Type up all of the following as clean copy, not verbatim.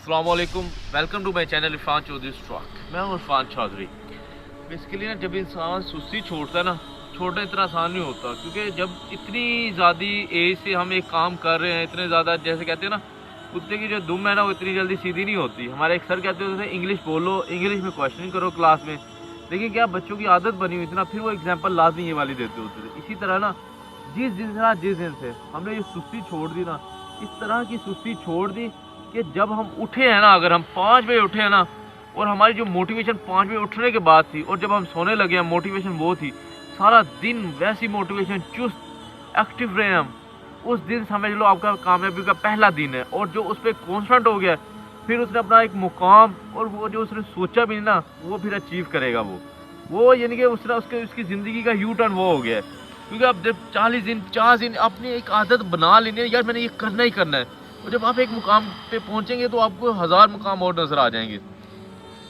अस्सलाम वालेकुम, welcome to my channel Irfan Chaudhry stroke. मैं हूं इरफान चौधरी। बेसिकली ना जब इंसान सुस्ती छोड़ता है ना, छोड़ना इतना आसान नहीं होता, क्योंकि जब इतनी ज़्यादा एज से हम एक काम कर रहे हैं, इतने ज़्यादा जैसे कहते हैं ना कुत्ते की जो दुम है ना वो इतनी जल्दी सीधी नहीं होती। हमारे एक सर कहते होते थे इंग्लिश बोलो, इंग्लिश में क्वेश्चन करो क्लास में, लेकिन क्या बच्चों की आदत बनी हुई थी ना, फिर वो एग्जाम्पल लाजमी ये वाली देते होते थे। इसी तरह ना जिस दिन से हमने ये सुस्ती छोड़ दी ना, इस तरह की सुस्ती छोड़ दी कि जब हम उठे हैं ना, अगर हम 5 बजे उठे हैं ना, और हमारी जो मोटिवेशन 5 बजे उठने के बाद थी, और जब हम सोने लगे हैं मोटिवेशन वो थी, सारा दिन वैसी मोटिवेशन, चुस्त एक्टिव रहे हम, उस दिन समझ लो आपका कामयाबी का पहला दिन है। और जो उस पर कॉन्स्टेंट हो गया, फिर उसने अपना एक मुकाम, और वो जो उसने सोचा भी ना वो फिर अचीव करेगा। वो यानी कि उसने उसकी ज़िंदगी का यू टर्न वो हो गया है। क्योंकि आप जब 50 दिन अपनी एक आदत बना लेनी है, यार मैंने ये करना ही करना है, और जब आप एक मुकाम पे पहुंचेंगे तो आपको 1000 मुकाम और नज़र आ जाएंगे।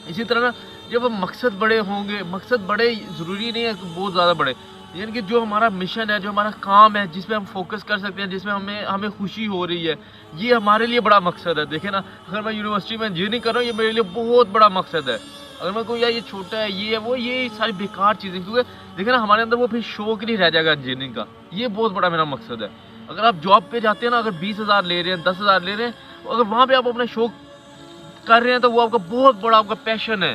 इसी तरह ना जब हम मकसद बड़े होंगे, मकसद बड़े ज़रूरी नहीं है कि बहुत ज़्यादा बड़े, यानी कि जो हमारा मिशन है, जो हमारा काम है, जिसमें हम फोकस कर सकते हैं, जिसमें हमें खुशी हो रही है, ये हमारे लिए बड़ा मकसद है। देखें ना, अगर मैं यूनिवर्सिटी में इंजीनियरिंग कर रहा हूँ, ये मेरे लिए बहुत बड़ा मकसद है। अगर मैं कोई यार ये छोटा है, ये है वो, ये सारी बेकार चीज़ें, क्योंकि देखें ना हमारे अंदर वो फिर शौक नहीं रह जाएगा इंजीनियरिंग का। ये बहुत बड़ा मेरा मकसद है। अगर आप जॉब पे जाते हैं ना, अगर 20,000 ले रहे हैं, 10,000 ले रहे हैं, अगर वहाँ पे आप अपना शौक कर रहे हैं तो वो आपका बहुत बड़ा आपका पैशन है,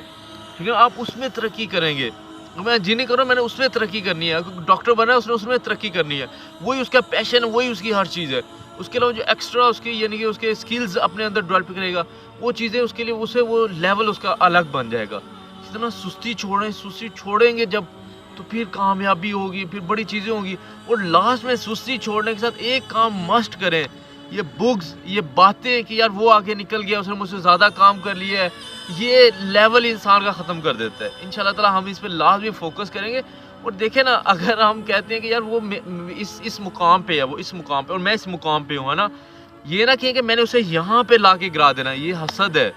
ठीक है। आप उसमें तरक्की करेंगे। मैं इंजीनियरिंग कर रहा हूँ, मैंने उसमें तरक्की करनी है। डॉक्टर बना है, उसने उसमें तरक्की करनी है। वही उसका पैशन है, वही उसकी हर चीज़ है। उसके अलावा जो एक्स्ट्रा उसकी यानी कि उसके स्किल्स अपने अंदर डेवलप करेगा, वो चीज़ें उसके लिए उसे वो लेवल उसका अलग बन जाएगा। इसी तरह सुस्ती छोड़ेंगे जब, तो फिर कामयाबी होगी, फिर बड़ी चीज़ें होंगी। और लास्ट में सुस्ती छोड़ने के साथ एक काम मस्ट करें, ये बुग्स, ये बातें कि यार वो आगे निकल गया, उसने मुझसे ज़्यादा काम कर लिया है, ये लेवल इंसान का ख़त्म कर देता है। इंशाल्लाह ताला हम इस पे लाजमी फोकस करेंगे। और देखें ना, अगर हम कहते हैं कि यार वो इस मुकाम पे है, वो इस मुकाम पे और मैं इस मुकाम पे हूँ, है ना, ये ना कहें कि मैंने उसे यहाँ पे ला के गिरा देना, ये हसद है।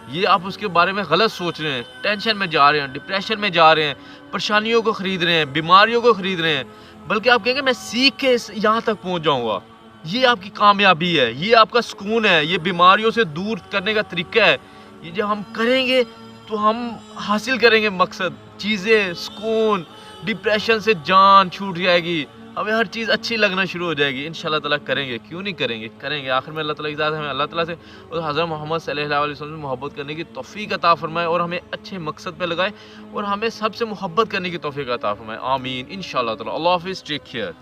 ये आप उसके बारे में गलत सोच रहे हैं, टेंशन में जा रहे हैं, डिप्रेशन में जा रहे हैं, परेशानियों को ख़रीद रहे हैं, बीमारियों को ख़रीद रहे हैं। बल्कि आप कहेंगे मैं सीख के यहाँ तक पहुँच जाऊँगा, ये आपकी कामयाबी है, ये आपका सुकून है, ये बीमारियों से दूर करने का तरीका है। ये जब हम करेंगे तो हम हासिल करेंगे मकसद, चीज़ें, सुकून, डिप्रेशन से जान छूट जाएगी, हमें हर चीज़ अच्छी लगना शुरू हो जाएगी। इंशाल्लाह ताला करेंगे, क्यों नहीं करेंगे, करेंगे। आखिर में अल्लाह ताला की ज़ात हमें अल्लाह ताला से और हज़रत मोहम्मद सल्लल्लाहु अलैहि वसल्लम से मोहब्बत करने की तौफ़ीक अता फ़रमाए, और हमें अच्छे मकसद पे लगाए, और हमें सबसे मोहब्बत करने की तौफ़ीक अता फ़रमाए। आमीन इंशाल्लाह ताला। अल्लाह हाफ़िज़, टेक केयर।